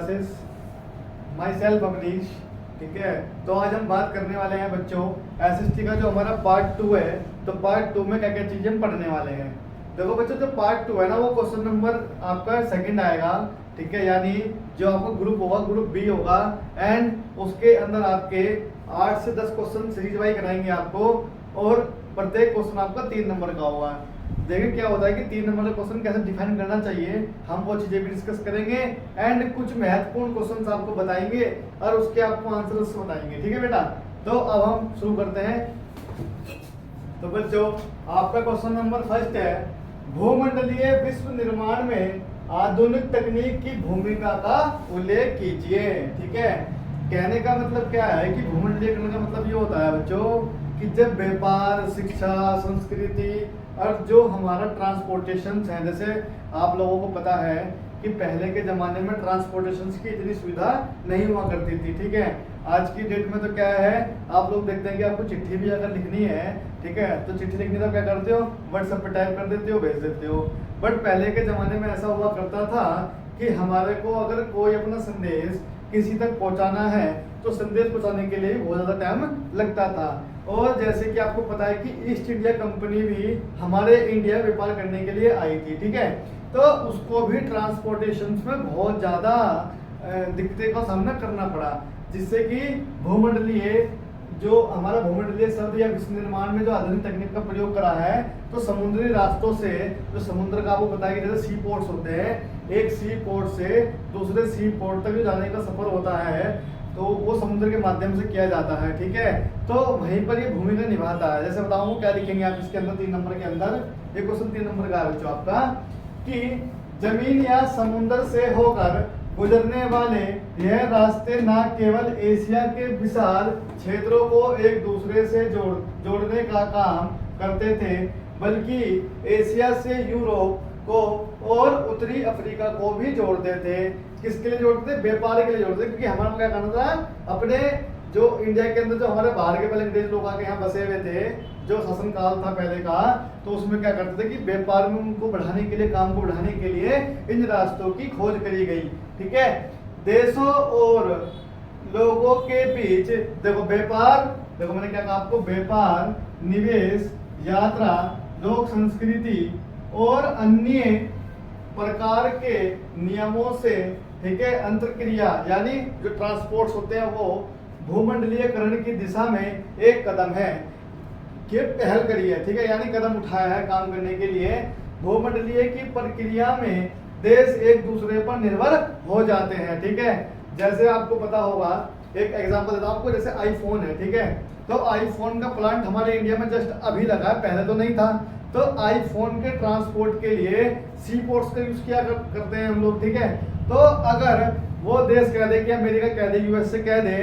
Classes. My self Awanish. ठीक है, तो आज हम बात करने वाले हैं बच्चों एसएसटी का जो हमारा पार्ट 2 है। तो पार्ट 2 में क्या क्या चीजें हम पढ़ने वाले हैं। देखो बच्चों, जो पार्ट 2 है ना, वो क्वेश्चन नंबर आपका सेकंड आएगा। ठीक है, यानी जो आपका ग्रुप होगा ग्रुप बी होगा, एंड उसके अंदर आपके 8 से 10 क्वेश्चन सीरीज वाइज कराएंगे आपको, और प्रत्येक क्वेश्चन आपका 3 नंबर का होगा। देखिए क्या होता है कि 3 नंबर का क्वेश्चन कैसे डिफाइन करना चाहिए, हम वो चीजें भी डिस्कस करेंगे, एंड कुछ महत्वपूर्ण क्वेश्चन आपको बताएंगे और उसके आपको आंसर्स बताएंगे। ठीक है बेटा, तो अब हम शुरू करते हैं। तो बच्चों, आपका क्वेश्चन नंबर फर्स्ट है, भूमंडलीय विश्व निर्माण में आधुनिक तकनीक की भूमिका का उल्लेख कीजिए। ठीक है, कहने का मतलब क्या है कि भूमंडलीयकरण का मतलब ये होता है बच्चों कि जब व्यापार, शिक्षा, संस्कृति और जो हमारा ट्रांसपोर्टेशन है, जैसे आप लोगों को पता है कि पहले के ज़माने में ट्रांसपोर्टेशन की इतनी सुविधा नहीं हुआ करती थी। ठीक है, आज की डेट में तो क्या है, आप लोग देखते हैं कि आपको चिट्ठी भी अगर लिखनी है, ठीक है, तो चिट्ठी लिखनी तो क्या करते हो, व्हाट्सएप पे टाइप कर देते हो, भेज देते हो। बट पहले के ज़माने में ऐसा हुआ करता था कि हमारे को अगर कोई अपना संदेश किसी तक पहुंचाना है तो संदेश पहुंचाने के लिए बहुत ज़्यादा टाइम लगता था। और जैसे कि आपको पता है कि ईस्ट इंडिया कंपनी भी हमारे इंडिया व्यापार करने के लिए आई थी। ठीक है, तो उसको भी ट्रांसपोर्टेशन में बहुत ज़्यादा दिक्कतें का सामना करना पड़ा, जिससे कि भूमंडलीय जो हमारा भूमंडलीय शब्द या विश्व निर्माण में जो आधुनिक तकनीक का प्रयोग करा है, तो समुद्री रास्तों से, जो समुद्र का आपको पता है कि जैसे सी पोर्ट्स होते हैं, एक सी पोर्ट से दूसरे सी पोर्ट तक जाने का सफर होता है, तो वो समुद्र के माध्यम से किया जाता है। ठीक है, तो वहीं पर ये भूमिका निभाता है। जैसे बताऊँ क्या लिखेंगे आप इसके अंदर 3 नंबर के अंदर, ये क्वेश्चन 3 नंबर का है बच्चों आपका, कि जमीन या समुद्र से होकर गुजरने वाले यह रास्ते न केवल एशिया के विशाल क्षेत्रों को एक दूसरे से जोड़ने का काम करते थे, बल्कि एशिया से यूरोप को और उत्तरी अफ्रीका को भी जोड़ते थे। किसके लिए जोड़ते थे? व्यापार के लिए जोड़ते थे, क्योंकि हमारा क्या करना था, अपने जो इंडिया के अंदर जो हमारे बाहर के पहले अंग्रेज लोग आके यहाँ बसे हुए थे, जो शासन काल था पहले का, तो उसमें क्या करते थे कि व्यापार में उनको बढ़ाने के लिए, काम को बढ़ाने के लिए इन रास्तों की खोज करी गई। ठीक है, देशों और लोगों के बीच देखो व्यापार, देखो मैंने क्या कहा आपको, व्यापार, निवेश, यात्रा, लोक संस्कृति और अन्य प्रकार के नियमों से, ठीक है, अंतरक्रिया यानी जो ट्रांसपोर्ट्स होते हैं वो भूमंडलीयकरण की दिशा में एक कदम है कि पहल करी है। ठीक है, यानी कदम उठाया है काम करने के लिए। भूमंडलीय की प्रक्रिया में देश एक दूसरे पर निर्भर हो जाते हैं। ठीक है, जैसे आपको पता होगा, एक एग्जांपल देता हूं आपको, जैसे आईफोन है। ठीक है, तो आईफोन का प्लांट हमारे इंडिया में जस्ट अभी लगा है, पहले तो नहीं था। तो आईफोन के ट्रांसपोर्ट के लिए सी पोर्ट्स का यूज किया करते हैं हम लोग। ठीक है, तो अगर वो देश कह दे कि अमेरिका कह दे, यूएस से कह दे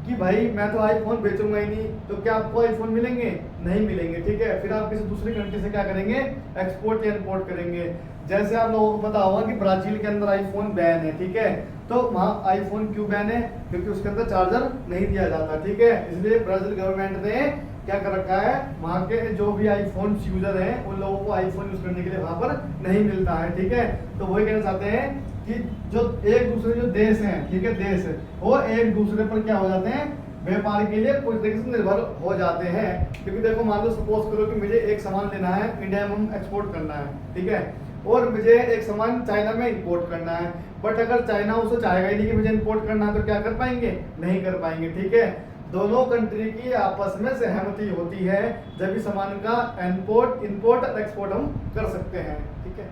कि भाई मैं तो आईफोन बेचूंगा ही नहीं, तो क्या आपको आईफोन मिलेंगे? नहीं मिलेंगे। ठीक है, फिर आप किसी दूसरी कंट्री से क्या करेंगे? एक्सपोर्ट या इंपोर्ट करेंगे। जैसे आप लोगों को पता होगा कि ब्राजील के अंदर आईफोन बैन है। ठीक है, तो वहाँ आईफोन क्यों बैन है? क्योंकि उसके अंदर चार्जर नहीं दिया जाता। ठीक है, इसलिए ब्राजील गवर्नमेंट ने क्या कर रखा है, वहाँ के जो भी आईफोन यूजर हैं उन लोगों को आईफोन यूज करने के लिए वहाँ पर नहीं मिलता है। ठीक है, तो वही कहना चाहते हैं कि जो एक दूसरे जो देश हैं, ठीक है, देश वो एक दूसरे पर क्या हो जाते हैं, व्यापार के लिए कुछ तरीके से निर्भर हो जाते हैं। क्योंकि देखो मान लो सपोज करो कि मुझे एक सामान लेना है, इंडिया में हम एक्सपोर्ट करना है, ठीक है, और मुझे एक सामान चाइना में इंपोर्ट करना है। बट अगर चाइना उसे चाहेगा ही नहीं कि मुझे इंपोर्ट करना है, तो क्या कर पाएंगे? नहीं कर पाएंगे। ठीक है, दोनों कंट्री की आपस में सहमति होती है, जब भी सामान का इंपोर्ट और एक्सपोर्ट हम कर सकते हैं। ठीक है,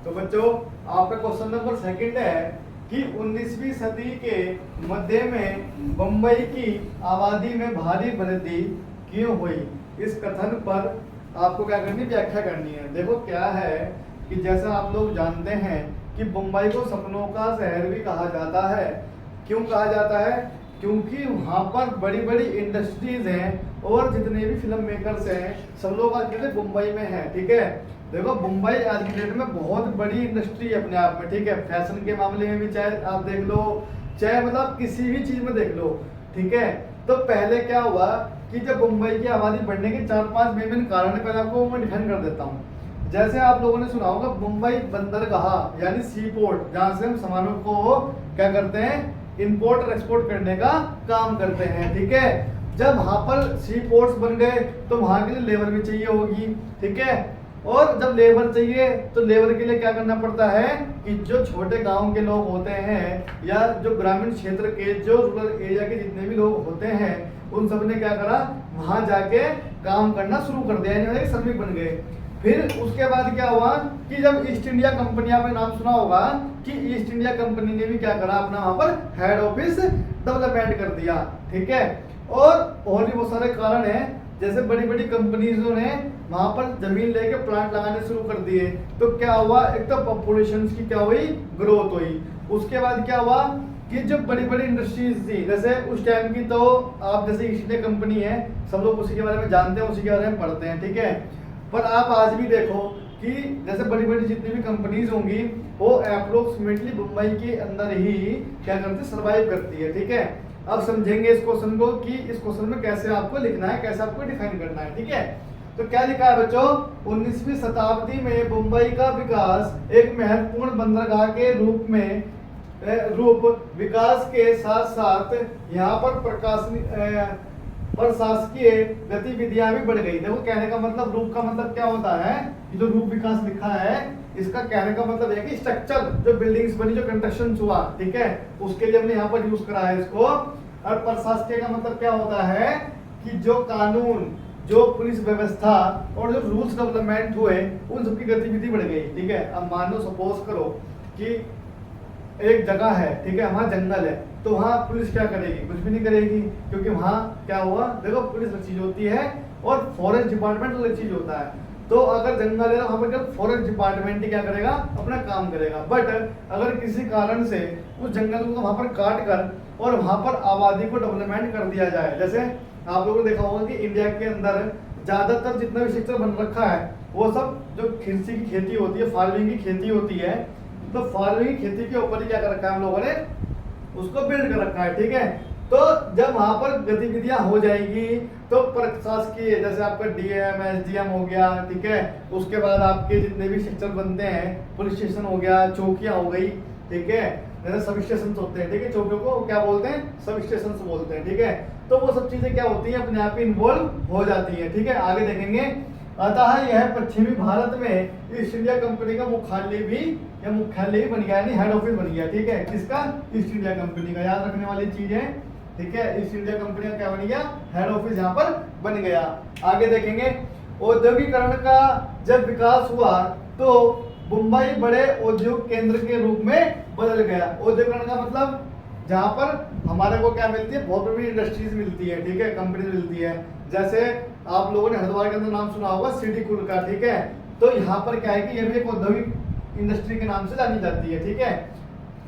तो बच्चों आपका क्वेश्चन नंबर सेकंड है कि 19वीं सदी के मध्य में बंबई की आबादी में भारी वृद्धि क्यों हुई? इस कथन पर आपको क्या करनी, व्याख्या करनी है। देखो क्या है कि जैसा आप लोग जानते हैं कि बंबई को सपनों का शहर भी कहा जाता है। क्यों कहा जाता है? क्योंकि वहाँ पर बड़ी बड़ी इंडस्ट्रीज हैं और जितने भी फिल्म मेकर्स हैं सब लोग आज के मुंबई में हैं। ठीक है, देखो मुंबई आज की डेट में बहुत बड़ी इंडस्ट्री है अपने आप में। ठीक है, फैशन के मामले में भी चाहे आप देख लो, चाहे मतलब किसी भी चीज में देख लो। ठीक है, तो पहले क्या हुआ कि जब मुंबई की आबादी बढ़ने के 4-5 विभिन्न कारण है, पहले आपको मैं डिफाइन कर देता हूँ। जैसे आप लोगों ने सुना होगा मुंबई बंदरगाह यानी सी पोर्ट, जहां से हम सामानों को क्या करते हैं, इंपोर्ट और एक्सपोर्ट करने का काम करते हैं, ठीक है। जब वहां पर सी पोर्ट्स बन गए तो वहां के लिए लेबर भी चाहिए होगी, ठीक है। और जब लेबर चाहिए तो लेबर के लिए क्या करना पड़ता है कि जो छोटे गांव के लोग होते हैं या जो ग्रामीण क्षेत्र के, जो रूरल एरिया के जितने भी लोग होते हैं, उन सब ने क्या करा, वहां जाके काम करना शुरू कर दिया, यानी श्रमिक बन गए। फिर उसके बाद क्या हुआ कि जब ईस्ट इंडिया कंपनी, आपने नाम सुना होगा कि ईस्ट इंडिया कंपनी ने भी क्या करा, अपना वहां पर हेड ऑफिस डेवलपमेंट कर दिया, ठीक है। और भी बहुत सारे कारण हैं, जैसे बड़ी बड़ी कंपनीजों ने वहां पर जमीन लेके प्लांट लगाने शुरू कर दिए, तो क्या हुआ, एक तो पॉपुलेशन की क्या हुई, ग्रोथ हुई। उसके बाद क्या हुआ कि जो बड़ी बड़ी इंडस्ट्रीज थी, जैसे उस टाइम की, तो आप जैसे ईस्ट इंडिया कंपनी है, सब लोग उसी के बारे में जानते हैं, उसी के बारे में पढ़ते हैं, ठीक है। पर आप आज भी देखो कि जैसे बड़ी बड़ी जितनी भी कंपनीज होंगी वो अप्रोक्सीमेटली मुंबई के अंदर ही क्या करती, सर्वाइव करती है, ठीक है। अब समझेंगे इस क्वेश्चन को कि इस क्वेश्चन में कैसे आपको लिखना है, कैसे आपको डिफाइन करना है, ठीक है। तो क्या लिखा है बच्चों, 19वीं शताब्दी में मुंबई का विकास एक महत्वपूर्ण बंदरगाह के रूप में विकास के साथ साथ यहाँ पर प्रशासकीय गतिविधियां भी बढ़ गई। देखो कहने का मतलब, रूप का मतलब क्या होता है, ये जो रूप विकास लिखा है इसका कहने का मतलब है कि स्ट्रक्चर, जो बिल्डिंग्स बनी, जो कंस्ट्रक्शन हुआ, ठीक है, उसके लिए हमने यहाँ पर यूज करा है इसको। और प्रशासकीय का मतलब क्या होता है कि जो कानून, जो पुलिस व्यवस्था और जो रूल्स डेवलपमेंट हुए, उन सबकी गतिविधि बढ़ गई, ठीक है। अब मान लो सपोज करो कि एक जगह है, ठीक है, वहां जंगल है, तो वहां पुलिस क्या करेगी, कुछ भी नहीं करेगी, क्योंकि वहां क्या हुआ, देखो पुलिस अलग चीज होती है और फॉरेस्ट डिपार्टमेंट अलग चीज होता है। तो अगर जंगल है तो वहां पर फॉरेस्ट डिपार्टमेंट ही क्या करेगा, अपना काम करेगा। बट अगर किसी कारण से उस जंगल को वहां पर काट कर और वहां पर आबादी को डेवलपमेंट कर दिया जाए, जैसे आप लोगों ने देखा होगा कि इंडिया के अंदर ज्यादातर जितना भी सेक्टर बन रखा है वो सब जो कृषि की खेती होती है, फार्मिंग की खेती होती है, तो फार्मिंग खेती के ऊपर ही क्या कर रखा है हम लोगों ने, उसको बिल्ड कर रखा है, ठीक है। तो जब वहां पर गतिविधियां हो जाएगी तो प्रशासकीय, जैसे आपका डीएम एसडीएम हो गया, ठीक है, उसके बाद आपके जितने भी सेक्टर बनते हैं, पुलिस स्टेशन हो गया, चौकियां हो गई, ठीक है, जैसे सब स्टेशन होते हैं, ठीक है, चौकियों को क्या बोलते हैं, सब स्टेशन बोलते हैं, ठीक है। तो वो सब चीजें क्या होती हैं, अपने आप ही इन्वॉल्व हो जाती है, ठीक है। आगे देखेंगे। अतः यह पश्चिमी भारत में ईस्ट इंडिया कंपनी का मुख्यालय भी बन गया, यानी हेड ऑफिस बन गया, ठीक है, किसका, ईस्ट इंडिया कंपनी का। याद रखने वाली चीज है, ठीक है, ईस्ट इंडिया कंपनी का क्या बन गया, हेड ऑफिस यहाँ पर बन गया। आगे देखेंगे। औद्योगिकरण का जब विकास हुआ तो मुंबई बड़े औद्योगिक केंद्र के रूप में बदल गया। औद्योगिकरण का मतलब जहाँ पर हमारे को क्या मिलती है, बहुत बड़ी इंडस्ट्रीज मिलती है, ठीक है, कंपनी मिलती है। जैसे आप लोगों ने हरिद्वार के अंदर नाम सुना होगा सिटी कुल का, ठीक है। तो यहाँ पर क्या है कि ये भी एक औद्योगिक इंडस्ट्री के नाम से जानी जाती है, ठीक है,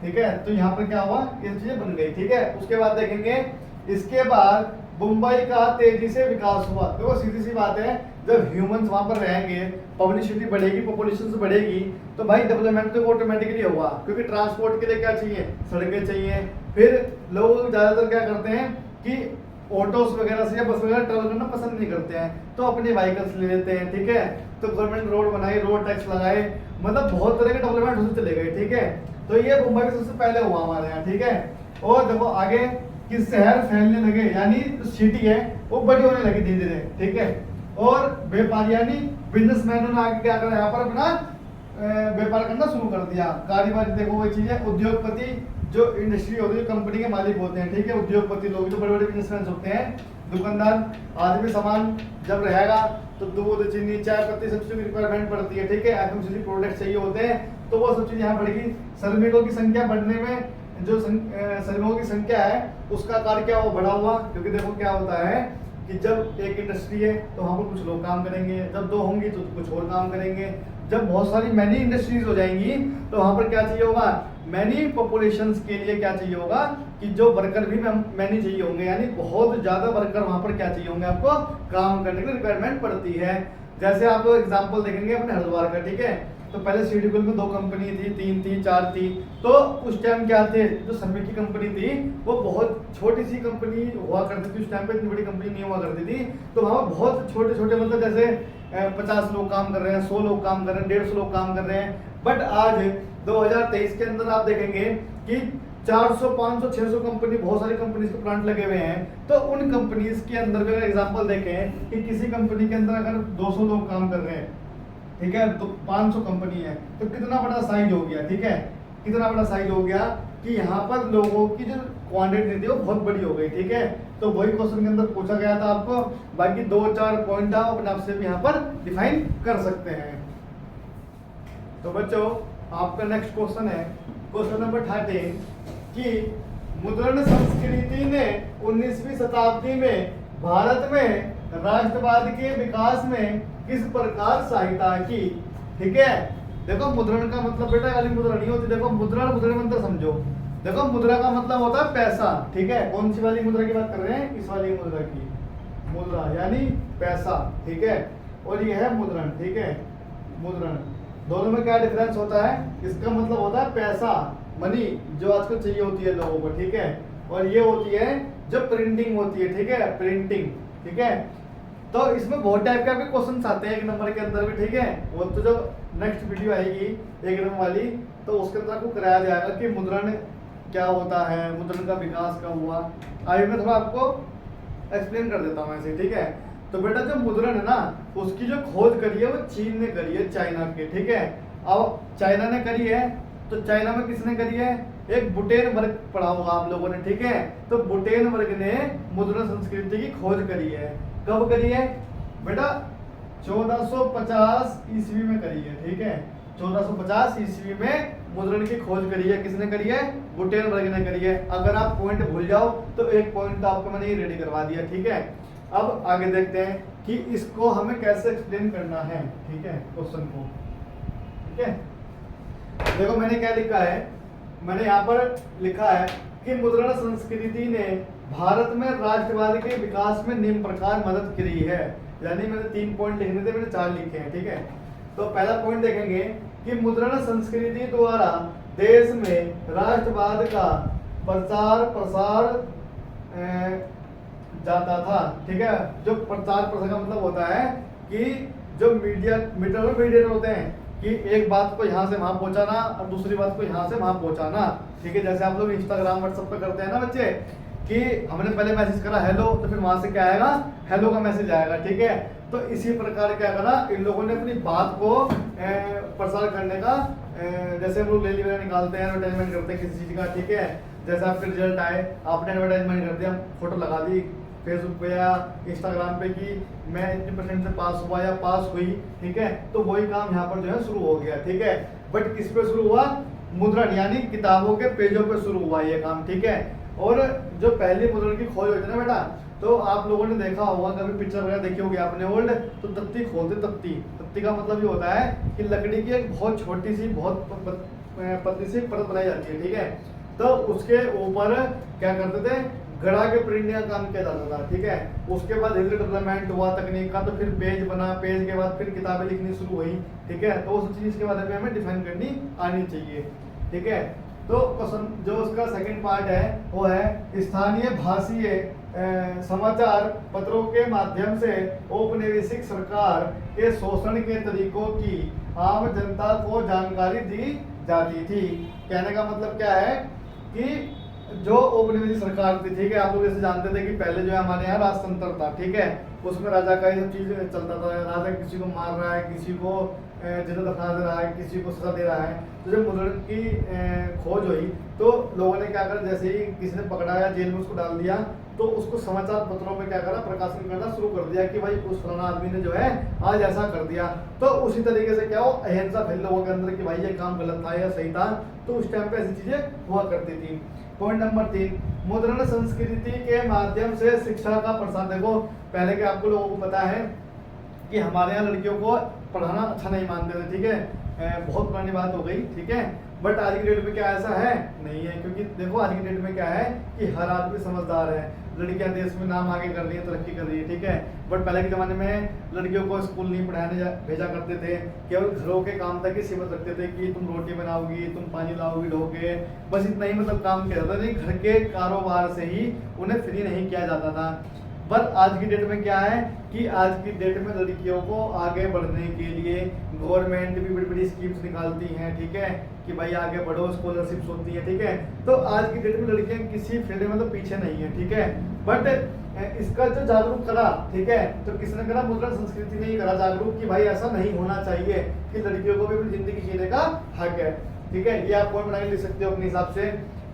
ठीक है। तो यहाँ पर क्या हुआ, ये चीजें बन गई, ठीक है। उसके बाद देखेंगे, इसके बाद मुंबई का तेजी से विकास हुआ। देखो सीधी सी बात है, जब ह्यूमंस वहां पर रहेंगे, पब्लिसिटी बढ़ेगी, पॉपुलेशन बढ़ेगी, तो भाई डेवलपमेंट तो ऑटोमेटिकली होगा, क्योंकि ट्रांसपोर्ट के लिए क्या चाहिए, सड़कें चाहिए। फिर लोग ज्यादातर क्या करते हैं कि ऑटोस वगैरह से या बस वगैरह ट्रेवल करना पसंद नहीं करते हैं, तो अपने व्हीकल्स ले लेते हैं, ठीक है। तो गवर्नमेंट रोड बनाई, रोड टैक्स लगाए, मतलब बहुत तरह के डेवलपमेंट होते चले गए, ठीक है। तो ये मुंबई में सबसे पहले हुआ हमारे यहाँ, ठीक है। और देखो आगे कि शहर फैलने लगे, यानी जो सिटी है वो बड़ी होने लगी धीरे धीरे, ठीक है। और व्यापारी यानी बिजनेसमैनों ने आगे क्या करा, यहाँ पर अपना व्यापार करना शुरू कर दिया। कारोबारी देखो वो चीज है, उद्योगपति जो इंडस्ट्री होती है, कंपनी के मालिक होते हैं, ठीक है, उद्योगपति लोग जो बड़े बड़े बिजनेसमैन होते हैं। दुकानदार, आदमी सामान जब रहेगा तो दूध, चीनी, चाय पत्ती सब चीजों की रिक्वायरमेंट पड़ती है, ठीक है, एफएमसीजी प्रोडक्ट चाहिए होते हैं, तो वो सब चीज यहाँ बढ़ेगी। श्रमिकों की संख्या बढ़ने में जो श्रमिकों की संख्या है उसका कार्य क्या हुआ, बढ़ा हुआ, क्योंकि देखो क्या होता है कि जब एक इंडस्ट्री है तो वहाँ पर कुछ लोग काम करेंगे, जब दो होंगी तो कुछ और काम करेंगे, जब बहुत सारी मैनी इंडस्ट्रीज हो जाएंगी तो वहाँ पर क्या चाहिए होगा, मैनी पॉपुलेशंस के लिए क्या चाहिए होगा कि जो वर्कर भी मैनी चाहिए होंगे, यानी बहुत ज्यादा वर्कर वहाँ पर क्या चाहिए होंगे, आपको काम करने की रिक्वायरमेंट पड़ती है। जैसे आप एग्जाम्पल देखेंगे अपने हरिद्वार का, ठीक है, तो पहले शेड्यूल में 2 कंपनी थी, 3 थी, 4 थी। तो उस टाइम क्या थे, जो समय की कंपनी थी वो बहुत छोटी सी कंपनी हुआ करती थी। उस टाइम पे इतनी बड़ी कंपनी नहीं हुआ करती थी। तो वहाँ बहुत छोटे छोटे मतलब जैसे 50 लोग काम कर रहे हैं, 100 लोग काम कर रहे हैं, 150 लोग काम कर रहे हैं। बट आज 2023 के अंदर आप देखेंगे कि 400, 500, 600 कंपनी, बहुत सारी कंपनीज के प्लांट लगे हुए हैं। तो उन कंपनीज के अंदर भी अगर एग्जांपल देखें कि किसी कंपनी के अंदर अगर 200 लोग काम कर रहे हैं, ठीक है, तो 500 कंपनी है, तो कितना बड़ा साइज हो गया, ठीक है, कितना बड़ा साइज हो गया कि यहाँ पर लोगों की जो क्वांटिटी थी वो बहुत बड़ी हो गई, ठीक है। तो वही क्वेश्चन के अंदर पूछा गया था आपको। बाकी 2-4 पॉइंट आप अपने आप से भी यहाँ पर डिफाइन कर सकते हैं। तो बच्चों आपका नेक्स्ट क्वेश्चन है क्वेश्चन नंबर 13 कि मुद्रण संस्कृति ने 19वीं शताब्दी में भारत में राष्ट्रवाद के विकास में किस प्रकार सहायता की। ठीक है, देखो मुद्रण का मतलब बेटा खाली मुद्रा नहीं होती। देखो मुद्रा मुद्रा मंत्र समझो। देखो मुद्रा का मतलब होता है पैसा, ठीक है। कौन सी वाली मुद्रा की बात कर रहे हैं, इस वाली मुद्रा की, मुद्रा यानी पैसा, ठीक है। और ये है मुद्रण, ठीक है, मुद्रण। दोनों में क्या डिफरेंस होता है, इसका मतलब होता है पैसा, मनी, जो आजकल चाहिए होती है लोगों को, ठीक है। और ये होती है जो प्रिंटिंग होती है, ठीक है, प्रिंटिंग, ठीक है। तो इसमें बहुत टाइप के आपके क्वेश्चन आते हैं 1 नंबर के अंदर भी, ठीक है। वो तो जो नेक्स्ट वीडियो आएगी 1 नंबर वाली, तो उसके अंदर आपको कराया जाएगा कि मुद्रण क्या होता है, मुद्रण का विकास कब हुआ। अभी मैं थोड़ा आपको एक्सप्लेन कर देता हूँ ऐसे, ठीक है। तो बेटा जो मुद्रण है ना, उसकी जो खोज करी है वो चीन ने करी है, चाइना के, ठीक है। अब चाइना ने करी है, तो चाइना में किसने करी है, एक बुटेनबर्ग पढ़ा होगा आप लोगों ने, ठीक है। तो बुटेनबर्ग ने मुद्रण संस्कृति की खोज करी है। कब करी है बेटा, 1450 ईस्वी में करी है, ठीक है। 1450 ईस्वी में मुद्रण की खोज करी है। किसने करी है, गुटेनबर्ग ने करी है। अगर आप पॉइंट भूल जाओ तो एक पॉइंट तो आपको मैंने ये रेडी करवा दिया, ठीक है। अब आगे देखते हैं कि इसको हमें कैसे एक्सप्लेन करना है, ठीक है, क्वेश्चन को, ठीक है। देखो मैंने क्या लिखा है, मैंने यहाँ पर लिखा है कि मुद्रण संस्कृति ने भारत में राष्ट्रवाद के विकास में निम्न प्रकार मदद करी है। यानी मैंने 3 पॉइंट लिखने थे, मैंने 4 लिखे हैं, ठीक है। तो पहला पॉइंट देखेंगे कि मुद्रण संस्कृति द्वारा देश में राष्ट्रवाद का प्रचार प्रसार जाता था, ठीक है। जो प्रचार प्रसार का मतलब होता है कि जो मीडिया होते हैं कि एक बात को यहाँ से वहां पहुंचाना और दूसरी बात को यहाँ से वहां पहुंचाना, ठीक है। जैसे आप लोग इंस्टाग्राम व्हाट्सएप पे करते हैं ना बच्चे, कि हमने पहले मैसेज करा हेलो, तो फिर वहां से क्या आएगा, हेलो का मैसेज आएगा, ठीक है। तो इसी प्रकार क्या करा, इन लोगों ने अपनी बात को प्रसार करने का, जैसे हम लोग रैली वगैरह निकालते हैं, एडवर्टाइजमेंट करते हैं किसी चीज का, ठीक है। जैसे आपके रिजल्ट आए, आपने एडवर्टाइजमेंट कर दिया, फोटो लगा दी फेसबुक पे या इंस्टाग्राम पे कि मैं इतने परसेंट से पास हुआ या पास हुई, ठीक है। तो वही काम यहाँ पर जो है शुरू हो गया, ठीक है। बट किस पे शुरू हुआ, मुद्रण यानी किताबों के पेजों पे शुरू हुआ ये काम, ठीक है। और जो पहली मुद्रण की खोज हुई थी ना बेटा, तो आप लोगों ने देखा होगा, कभी पिक्चर वगैरह देखी होगी आपने ओल्ड, तो तत्ती खोलते, तत्ती का मतलब ये होता है कि लकड़ी की एक बहुत छोटी सी, बहुत पतली सी परत बनाई जाती है, ठीक है। तो उसके ऊपर क्या करते थे, गड़ा के प्रिंटिंग का काम किया जाता था, ठीक है। उसके बाद धीरे डेवलपमेंट हुआ तकनीक का, तो फिर पेज बना, पेज के बाद फिर किताबें लिखनी शुरू हुई, ठीक है। तो उस चीज के बारे में हमें डिफाइन करनी आनी चाहिए, ठीक है। तो क्वेश्चन जो उसका सेकंड पार्ट है वो है स्थानीय भाषीय समाचार पत्रों के माध्यम से औपनिवेशिक सरकार के शोषण के तरीकों की आम जनता को जानकारी दी जाती थी। कहने का मतलब क्या है कि जो औपनिवेशिक सरकार थी, ठीक है, आप लोग जैसे जानते थे कि पहले जो है हमारे यहाँ राजतंत्र था, ठीक है। उसमें राजा का ये सब चीज चलता था, राजा किसी को मार रहा है, किसी को जिन्हें दफना दे रहा है, किसी को सजा दे रहा है। तो जब मुद्रण की खोज हुई तो लोगों ने क्या करा, जैसे ही किसी ने पकड़ा या जेल में उसको डाल दिया, तो उसको समाचार पत्रों में क्या करा, प्रकाशन करना शुरू कर दिया कि भाई उस फलाना आदमी ने जो है आज ऐसा कर दिया। तो उसी तरीके से क्या हो, अहिंसा फैल लोगों के अंदर कि भाई ये काम गलत था या सही था। तो उस टाइम पे ऐसी चीजें हुआ करती थी। पॉइंट नंबर 3, मुद्रण संस्कृति के माध्यम से शिक्षा का प्रसार। देखो पहले के आपको लोगों को पता है कि हमारे यहाँ लड़कियों को पढ़ाना अच्छा नहीं मानते थे, ठीक है। बहुत पुरानी बात हो गई, ठीक है। बट आज की डेट में क्या ऐसा है? नहीं है, क्योंकि देखो आज की डेट में क्या है कि हर आदमी समझदार है, लड़कियां देश में नाम आगे कर रही है, तरक्की कर रही है, ठीक है। बट पहले के ज़माने में लड़कियों को स्कूल नहीं पढ़ाने भेजा करते थे, केवल घरों के काम तक ही सीमित रखते थे कि तुम रोटी बनाओगी, तुम पानी लाओगी ढो के, बस इतना ही मतलब काम किया जाता था। नहीं, घर के कारोबार से ही उन्हें फ्री नहीं किया जाता था। पर आज की डेट में क्या है कि आज की डेट में लड़कियों को आगे बढ़ने के लिए गवर्नमेंट भी बड़ी बड़ी स्कीम्स निकालती हैं, ठीक है, कि भाई आगे बढ़ो, स्कॉलरशिप्स होती है, ठीक है। तो आज की डेट में लड़कियां किसी फील्ड में तो पीछे नहीं है, ठीक है। बट इसका जो जागरूक करा, ठीक है, तो किसने करा? मुद्रण संस्कृति ने ही करा जागरूक कि भाई ऐसा नहीं होना चाहिए, कि लड़कियों को भी अपनी जिंदगी जीने का हक है, ठीक है। ये आप पॉइंट बना के लिख सकते हो अपने हिसाब से।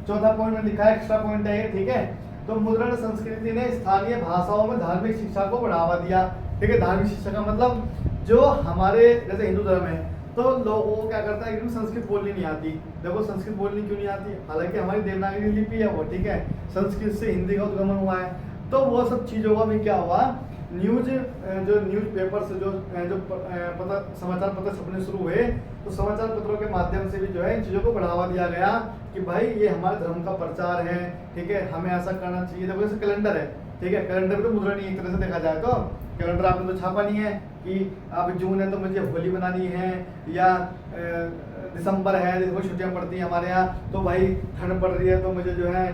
चौथा पॉइंट में लिखा है, एक्स्ट्रा पॉइंट है ये, ठीक है। तो मुद्रण संस्कृति ने स्थानीय भाषाओं में धार्मिक शिक्षा को बढ़ावा दिया, ठीक है। धार्मिक शिक्षा का मतलब जो हमारे जैसे हिंदू धर्म है, तो लोगों को क्या करता है कि संस्कृत बोलनी नहीं आती। देखो संस्कृत बोलनी क्यों नहीं आती? हालांकि हमारी देवनागरी लिपि है वो, ठीक है, संस्कृत से हिंदी का उद्गमन हुआ है। तो वो सब चीज़ों का भी क्या हुआ, जो न्यूज़ पेपर से जो पता समाचार पत्र छपने शुरू हुए, तो समाचार पत्रों के माध्यम से भी जो है इन चीज़ों को बढ़ावा दिया गया कि भाई ये हमारे धर्म का प्रचार है, ठीक है, हमें ऐसा करना चाहिए। देखो जैसे कैलेंडर है, ठीक है, कैलेंडर तो मुद्रण एक तरह से देखा जाए तो कैलेंडर आपने तो छापा नहीं है कि अब जून है तो मुझे होली बनानी है, या दिसंबर है देखो छुट्टियां पड़ती हैं हमारे यहाँ, तो भाई ठंड पड़ रही है तो मुझे जो है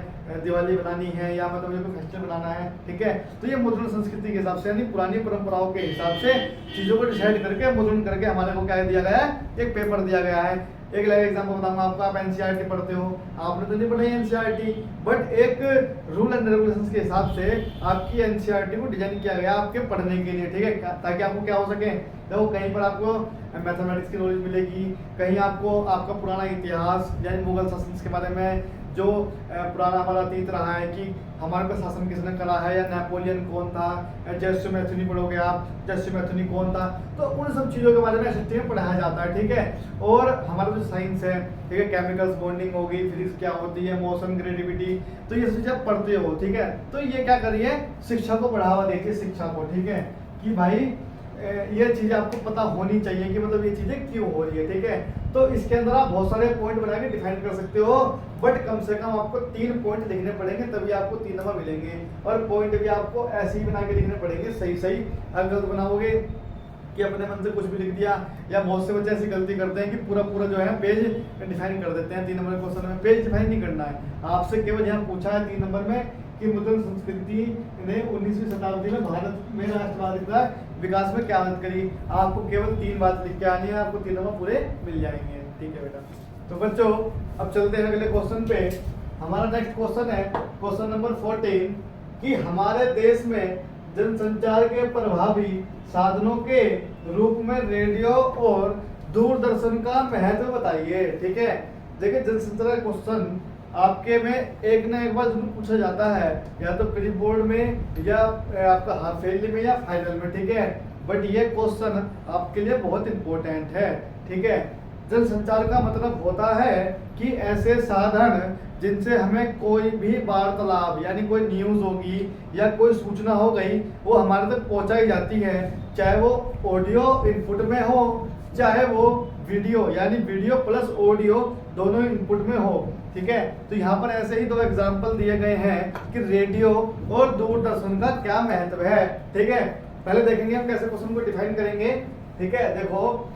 दिवाली बनानी है, या मतलब मुझे कोई फेस्टिवल बनाना है, ठीक है। तो ये मुद्रण संस्कृति के हिसाब से, यानी पुरानी परंपराओं के हिसाब से चीज़ों को डिसाइड करके मुद्रण करके हमारे को क्या दिया गया है, एक पेपर दिया गया है। एक लाइव एग्जाम्पल बताऊंगा आपको, आप एनसीईआरटी पढ़ते हो, आपने तो नहीं पढ़ी एनसीईआरटी, बट एक रूल एंड रेगुलेशंस के हिसाब से आपकी एनसीईआरटी को डिजाइन किया गया आपके पढ़ने के लिए, ठीक है, ताकि आपको क्या हो सके। देखो कहीं पर आपको मैथमेटिक्स की नॉलेज मिलेगी, कहीं आपको आपका पुराना इतिहास यानी मुगल शासन के बारे में, जो पुराना हमारा अतीत रहा है कि हमारे पर शासन किसने करा है, या नेपोलियन कौन था, जैसे मैथुनी पढ़ोगे आप, जैसे मैथुनी कौन था, तो उन सब चीज़ों के बारे में एसएसटी में पढ़ाया जाता है, ठीक है। और हमारा जो साइंस है, ठीक है, केमिकल्स बॉन्डिंग होगी, फिजिक्स क्या होती है, मोशन, ग्रेविटी, तो ये सब चीज़ आप पढ़ते हो, ठीक है। तो ये क्या करिए, शिक्षा को बढ़ावा देती है, शिक्षा को, ठीक है, कि भाई ये चीज़ें आपको पता होनी चाहिए कि मतलब ये चीज़ें क्यों हो रही है, ठीक है। तो इसके अंदर आप बहुत सारे पॉइंट बना के डिफाइन कर सकते हो, बट कम से कम आपको 3 पॉइंट लिखने पड़ेंगे, तभी आपको 3 नंबर मिलेंगे। और पॉइंट भी आपको ऐसे ही बना के लिखने पड़ेंगे, सही सही। अगर गलत बनाओगे कि अपने मन से कुछ भी लिख दिया, या बहुत से बच्चे ऐसी गलती करते हैं कि पूरा पूरा जो है पेज डिफाइन कर देते हैं। 3 नंबर क्वेश्चन में पेज डिफाइन नहीं करना है, आपसे केवल यहाँ पूछा है 3 नंबर में कि मुद्रण संस्कृति ने 19वीं शताब्दी में भारत में राष्ट्रवाद का विकास में क्या मदद करी। आपको केवल 3 बात लिख के आनी है, आपको 3 नंबर पूरे मिल जाएंगे, ठीक है बेटा। तो बच्चों अब चलते हैं अगले क्वेश्चन पे। हमारा नेक्स्ट क्वेश्चन है क्वेश्चन नंबर 14 कि हमारे देश में जनसंचार के प्रभावी साधनों के रूप में रेडियो और दूरदर्शन का महत्व बताइए, ठीक है। देखिए जनसंचार का क्वेश्चन आपके में एक ना एक बार जरूर पूछा जाता है, या तो प्री बोर्ड में, या आपका हाफ ईयरली में, या फाइनल में, ठीक है। बट ये क्वेश्चन आपके लिए बहुत इंपॉर्टेंट है, ठीक है। जनसंचार का मतलब होता है कि ऐसे साधन जिनसे हमें कोई भी वार्तालाप यानी कोई न्यूज़ होगी या कोई सूचना हो गई वो हमारे तक पहुंचाई जाती है, चाहे वो ऑडियो इनपुट में हो, चाहे वो वीडियो यानी वीडियो प्लस ऑडियो दोनों इनपुट में हो, ठीक है। तो यहाँ पर ऐसे ही 2 एग्जाम्पल दिए गए हैं कि रेडियो और दूरदर्शन का क्या महत्व है, ठीक है। पहले देखेंगे हम कैसे क्वेश्चन को डिफाइन करेंगे, ठीक है। देखो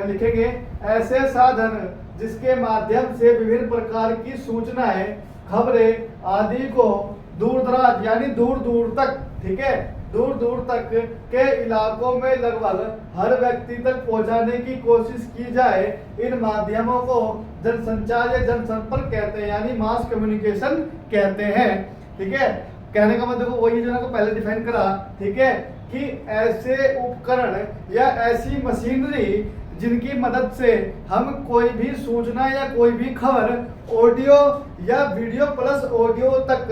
लिखेंगे ऐसे साधन जिसके माध्यम से विभिन्न प्रकार की सूचनाएं, खबरें आदि को दूर दराज यानी दूर दूर तक, ठीक है, दूर दूर तक के इलाकों में लगभग हर व्यक्ति तक पहुंचाने की कोशिश की जाए, इन माध्यमों को जनसंचार या जनसंपर्क कहते हैं, यानी मास कम्युनिकेशन कहते हैं, ठीक है। कहने का मतलब वही जो ना पहले डिफाइन करा, ठीक है, कि ऐसे उपकरण या ऐसी मशीनरी जिनकी मदद से हम कोई भी सूचना या कोई भी खबर ऑडियो या वीडियो प्लस ऑडियो तक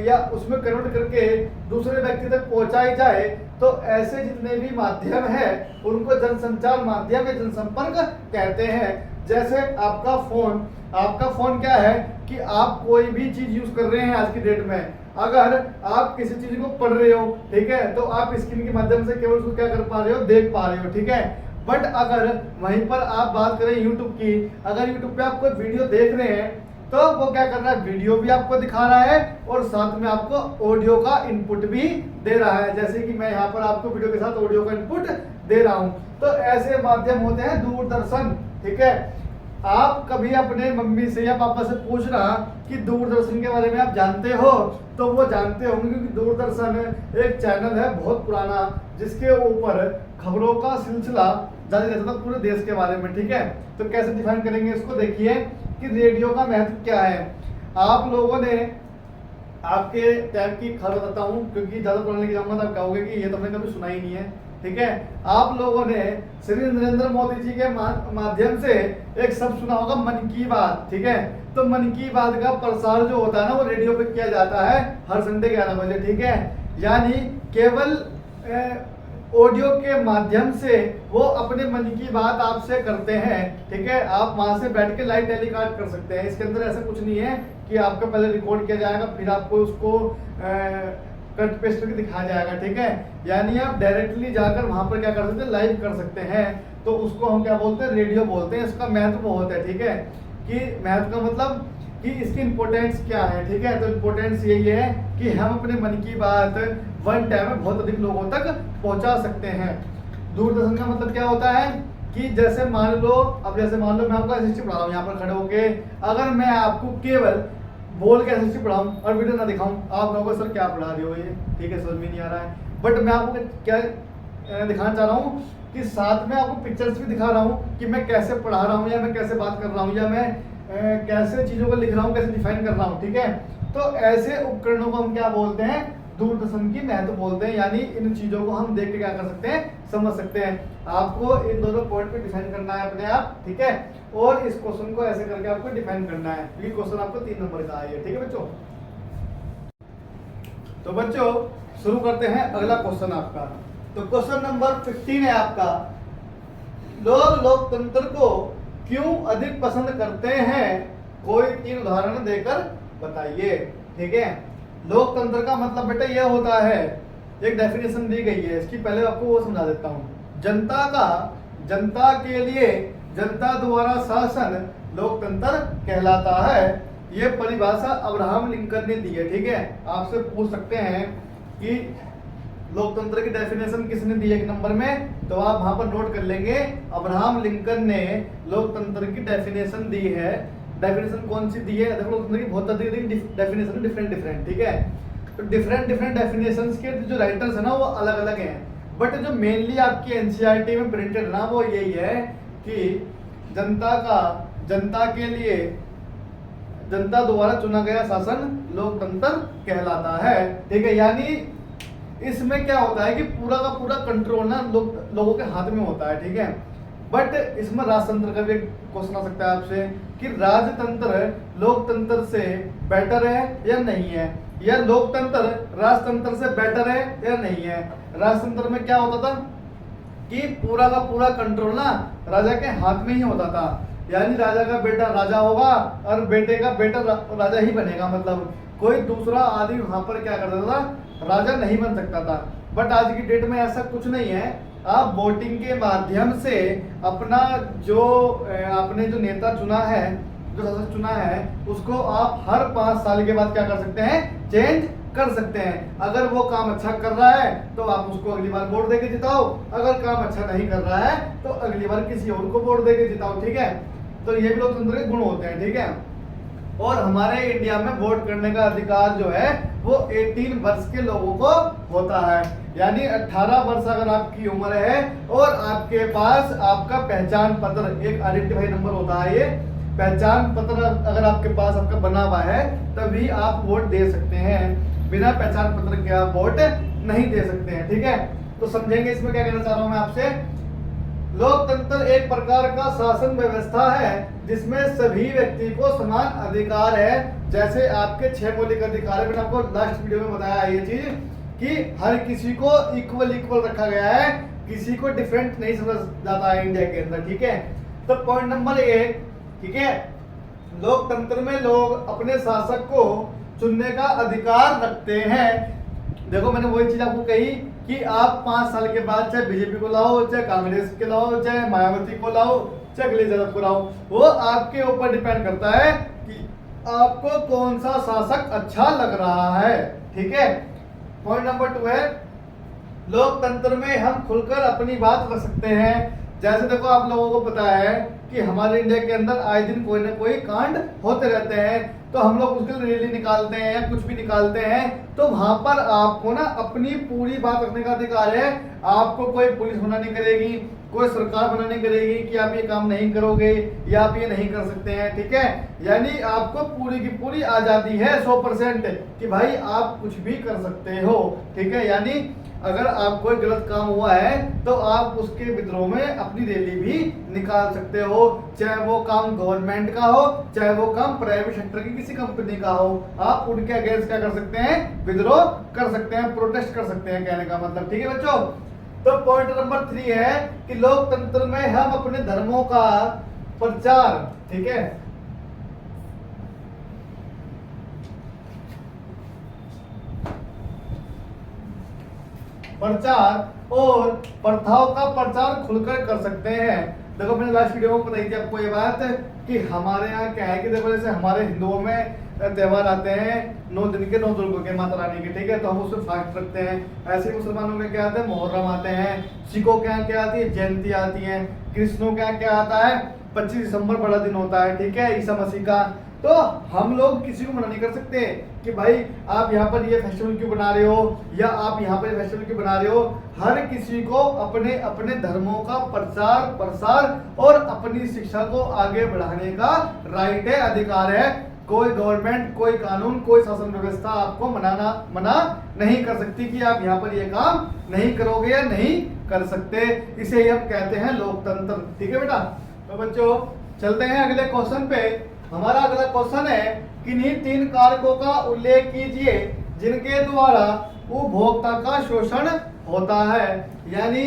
या उसमें कन्वर्ट करके दूसरे व्यक्ति तक पहुंचाई जाए, तो ऐसे जितने भी माध्यम है उनको जनसंचार माध्यम या जनसंपर्क कहते हैं। जैसे आपका फोन क्या है कि आप कोई भी चीज यूज कर रहे हैं आज की डेट में, अगर आप किसी चीज को पढ़ रहे हो, ठीक है, तो आप स्क्रीन के माध्यम से केवल उसको क्या कर पा रहे हो, देख पा रहे हो, ठीक है। बट अगर वहीं पर आप बात करें यूट्यूब की, अगर यूट्यूब पे आप कोई वीडियो देख रहे हैं तो वो क्या कर रहा है, वीडियो भी आपको दिखा रहा है और साथ में आपको ऑडियो का इनपुट भी दे रहा है, जैसे कि मैं यहाँ पर आपको वीडियो के साथ ऑडियो का इनपुट दे रहा हूँ। तो ऐसे माध्यम होते हैं दूरदर्शन। ठीक है, आप कभी अपने मम्मी से या पापा से पूछना कि दूरदर्शन के बारे में आप जानते हो, तो वो जानते होंगे, क्योंकि दूरदर्शन एक चैनल है बहुत पुराना जिसके ऊपर खबरों का सिलसिला जारी रहता था पूरे देश के बारे में। ठीक है, तो कैसे डिफाइन करेंगे इसको, देखिए कि रेडियो का महत्व क्या है। आप लोगों ने, आपके टाइम की खबर बताता हूँ क्योंकि ज्यादा पुराने की जाऊंगा तो आप कहोगे कि ये तो मैंने कभी सुना ही नहीं है। ठीक है, आप लोगों ने श्री नरेंद्र मोदी जी के माध्यम से एक शब्द सुना होगा, मन की बात। ठीक है, तो मन की बात का प्रसार जो होता है ना वो रेडियो पे किया जाता है हर संडे 11 बजे। ठीक है, यानी केवल ऑडियो के माध्यम से वो अपने मन की बात आपसे करते हैं। ठीक है, आप वहां से बैठ के लाइव टेलीकास्ट कर सकते हैं। इसके अंदर ऐसा कुछ नहीं है कि आपका पहले रिकॉर्ड किया जाएगा फिर आपको उसको कट पेस्ट करके दिखाया जाएगा। ठीक है, यानी आप डायरेक्टली जाकर वहां पर क्या कर सकते हैं, लाइव कर सकते हैं। तो उसको हम क्या बोलते हैं, रेडियो बोलते हैं। इसका महत्व बहुत है। ठीक है, कि महत्व का मतलब कि इसकी इंपॉर्टेंस क्या है। ठीक है, तो इंपॉर्टेंस यही है कि हम अपने मन की बात वन टाइम में बहुत अधिक लोगों तक पहुंचा सकते हैं। दूरदर्शन का मतलब क्या होता है कि जैसे मान लो, अब जैसे मान लो मैं आपको एसएसटी पढ़ा रहा हूँ यहाँ पर खड़े होके, अगर मैं आपको केवल बोल के एसएसटी पढ़ाऊं और वीडियो ना दिखाऊं, आप कहोगे सर क्या पढ़ा रहे हो ये, ठीक है समझ में नहीं आ रहा है। बट मैं आपको क्या दिखाना चाह रहा हूँ कि साथ में आपको पिक्चर्स भी दिखा रहा हूँ कि मैं कैसे पढ़ा रहा हूँ या मैं कैसे बात कर रहा हूँ या मैं कैसे चीजों को लिख रहा हूँ, कैसे डिफाइन कर रहा हूँ। ठीक है, तो ऐसे उपकरणों को हम क्या बोलते हैं, दूरदर्शन की महत्व बोलते हैं। यानी इन चीजों को हम देख के क्या कर सकते हैं, समझ सकते हैं। आपको इन दोनों पॉइंट पे डिफाइन करना है अपने आप। ठीक है, और इस क्वेश्चन को ऐसे करके आपको डिफाइन करना है। ये क्वेश्चन आपको 3 नंबर का है। ठीक है बच्चों, तो बच्चों शुरू करते हैं अगला क्वेश्चन आपका। तो क्वेश्चन नंबर 15 है आपका, लोग लोकतंत्र को क्यों अधिक पसंद करते हैं, कोई 3 उदाहरण देकर बताइए। ठीक है, लोकतंत्र का मतलब बेटा यह होता है, एक डेफिनेशन दी गई है इसकी, पहले आपको वो समझा देता हूँ। जनता के लिए जनता द्वारा शासन लोकतंत्र कहलाता है। ये परिभाषा अब्राहम लिंकन ने दी है। ठीक है, आपसे पूछ सकते हैं कि लोकतंत्र की डेफिनेशन किसने दी है 1 नंबर में, तो आप वहां पर नोट कर लेंगे, अब्राहम लिंकन ने लोकतंत्र की डेफिनेशन दी है। डेफिनेशन कौन सी दी है, देखो लोकतंत्र की बहुत अधिक डेफिनेशन डिफरेंट। ठीक है, तो डिफरेंट डेफिनेशंस के जो राइटर्स है ना वो अलग अलग हैं, बट जो मेनली आपकी एनसीईआरटी में प्रिंटेड ना वो यही है कि जनता के लिए जनता द्वारा चुना गया शासन लोकतंत्र कहलाता है। ठीक है, यानी इसमें क्या होता है कि पूरा का पूरा कंट्रोल ना लोगों के हाथ में होता है। ठीक है, बट इसमें राजतंत्र का भी क्वेश्चन आ सकता है आपसे कि राजतंत्र लोकतंत्र से बेटर है या नहीं है, या लोकतंत्र राजतंत्र से बेटर है या नहीं है। राजतंत्र में क्या होता था कि पूरा का पूरा कंट्रोल ना राजा के हाथ में ही होता था, यानी राजा का बेटा राजा होगा और बेटे का बेटा राजा ही बनेगा, मतलब कोई दूसरा आदमी वहां पर क्या करता था, राजा नहीं बन सकता था। बट आज की डेट में ऐसा कुछ नहीं है, आप वोटिंग के माध्यम से अपना जो आपने जो नेता चुना है, जो शासक चुना है, उसको आप हर 5 साल के बाद क्या कर सकते हैं, चेंज कर सकते हैं। अगर वो काम अच्छा कर रहा है तो आप उसको अगली बार वोट देके जिताओ, अगर काम अच्छा नहीं कर रहा है तो अगली बार किसी और को वोट देके जिताओ। ठीक है, तो ये भी लोकतंत्र के गुण होते हैं। ठीक है, और हमारे इंडिया में वोट करने का अधिकार जो है वो 18 वर्ष के लोगों को होता है, यानी 18 वर्ष अगर आपकी उम्र है और आपके पास आपका पहचान पत्र, एक आइडेंटिफाई नंबर होता है, ये पहचान पत्र अगर आपके पास आपका बना हुआ है तभी आप वोट दे सकते हैं, बिना पहचान पत्र के आप वोट नहीं दे सकते हैं। ठीक है, तो समझेंगे इसमें क्या कहना चाह रहा हूं मैं आपसे। लोकतंत्र एक प्रकार का शासन व्यवस्था है जिसमें सभी व्यक्ति को समान अधिकार है। जैसे आपके 6 मौलिक अधिकार है, मैंने आपको लास्ट वीडियो में बताया ये चीज कि हर किसी को इक्वल रखा गया है, किसी को डिफरेंट नहीं समझ जाता है इंडिया के अंदर। ठीक है, तो पॉइंट नंबर 1, ठीक है, लोकतंत्र में लोग अपने शासक को चुनने का अधिकार रखते हैं। देखो मैंने वही चीज आपको कही कि आप 5 साल के बाद चाहे बीजेपी को लाओ, चाहे कांग्रेस के लाओ, चाहे मायावती को लाओ, चाहे अखिलेश यादव को लाओ, वो आपके ऊपर डिपेंड करता है कि आपको कौन सा शासक अच्छा लग रहा है। ठीक है। पॉइंट नंबर 2 है लोकतंत्र में हम खुलकर अपनी बात रख सकते हैं। जैसे देखो आप लोगों को पता है कि हमारे इंडिया के अंदर आए दिन कोई ना कोई कांड होते रहते हैं, तो हम लोग उसके लिए रैली निकालते हैं या कुछ भी निकालते हैं, तो वहां पर आपको ना अपनी पूरी बात रखने का अधिकार है। आपको कोई पुलिस मना नहीं करेगी, कोई सरकार मना नहीं करेगी कि आप ये काम नहीं करोगे या आप ये नहीं कर सकते हैं। ठीक है। यानी आपको पूरी की पूरी आजादी है 100% कि भाई आप कुछ भी कर सकते हो। ठीक है। यानी अगर आप कोई गलत काम हुआ है तो आप उसके विद्रोह में अपनी रैली भी निकाल सकते हो, चाहे वो काम गवर्नमेंट का हो, चाहे वो काम प्राइवेट सेक्टर की किसी कंपनी का हो। आप उनके अगेंस्ट क्या कर सकते हैं, विद्रोह कर सकते हैं, प्रोटेस्ट कर सकते हैं, कहने का मतलब। ठीक है बच्चों। तो पॉइंट नंबर 3 है कि लोकतंत्र में हम अपने धर्मों का प्रचार, ठीक है, प्रचार और प्रथाओं का प्रचार खुलकर कर सकते हैं। देखो मैंने लास्ट वीडियो में बताई थी आपको ये बात कि हमारे यहाँ क्या है कि देखो जैसे हमारे हिंदुओं में त्योहार आते हैं 9 दिन के 9 दुर्गों के माता रानी के। ठीक है। तो हम उसमें फास्ट रखते हैं। ऐसे ही मुसलमानों के क्या आते हैं, मुहर्रम आते हैं। सिखों के यहाँ क्या आती है, जयंती आती है। कृष्णों के यहाँ क्या आता है, 25 दिसंबर बड़ा दिन होता है। ठीक है, ईसा मसीह का। तो हम लोग किसी को मना नहीं कर सकते कि भाई आप यहाँ पर ये फेस्टिवल क्यों बना रहे हो या आप यहाँ पर फेस्टिवल क्यों बना रहे हो। हर किसी को अपने अपने धर्मों का प्रचार प्रसार और अपनी शिक्षा को आगे बढ़ाने का राइट है, अधिकार है। कोई गवर्नमेंट, कोई कानून, कोई शासन व्यवस्था आपको मना नहीं कर सकती कि आप यहाँ पर ये काम नहीं करोगे या नहीं कर सकते। इसे ही हम कहते हैं लोकतंत्र। ठीक है बेटा। तो बच्चों चलते हैं अगले क्वेश्चन पे। हमारा अगला क्वेश्चन है किन्हीं 3 कारकों का उल्लेख कीजिए जिनके द्वारा उपभोक्ता का शोषण होता है। यानी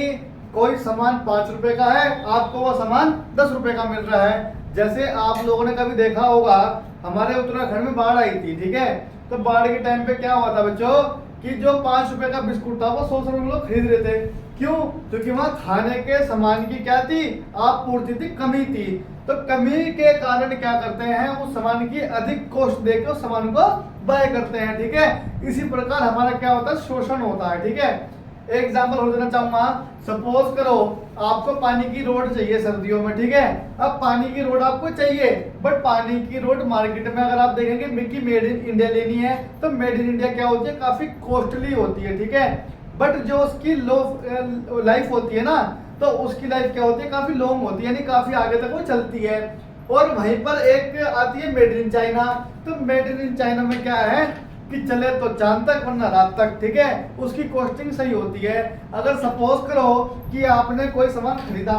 कोई सामान 5 रुपए का है, आपको वो सामान 10 रुपए का मिल रहा है। जैसे आप लोगों ने कभी देखा होगा हमारे उत्तराखंड में बाढ़ आई थी। ठीक है। तो बाढ़ के टाइम पे क्या हुआ था बच्चों कि जो 5 रुपए का बिस्कुट था वो 100 रुपए में लोग खरीद रहे थे। क्यों? क्योंकि वहां खाने के सामान की क्या थी, आपूर्ति थी, कमी थी। तो कमी के कारण क्या करते हैं, उस सामान की अधिक कॉस्ट देकर उस सामान को बाय करते हैं। ठीक है। इसी प्रकार हमारा क्या होता है, शोषण होता है। ठीक है। एक एग्जांपल और देना चाहूंगा। सपोज करो आपको पानी की रोड चाहिए सर्दियों में। ठीक है। अब पानी की रोड आपको चाहिए, बट पानी की रोड मार्केट में अगर आप देखेंगे कि मेड इन इंडिया लेनी है तो मेड इन इंडिया क्या होती है, काफी कॉस्टली होती है। ठीक है। बट जो उसकी लो लाइफ होती है ना, तो उसकी लाइफ क्या होती है, काफी लॉन्ग होती है, यानी काफी आगे तक वो चलती है। और वहीं पर एक आती है मेड इन चाइना। तो मेड इन चाइना में क्या है कि चले तो चांद तक वरना रात तक। ठीक है। उसकी कॉस्टिंग सही होती है। अगर सपोज करो कि आपने कोई सामान खरीदा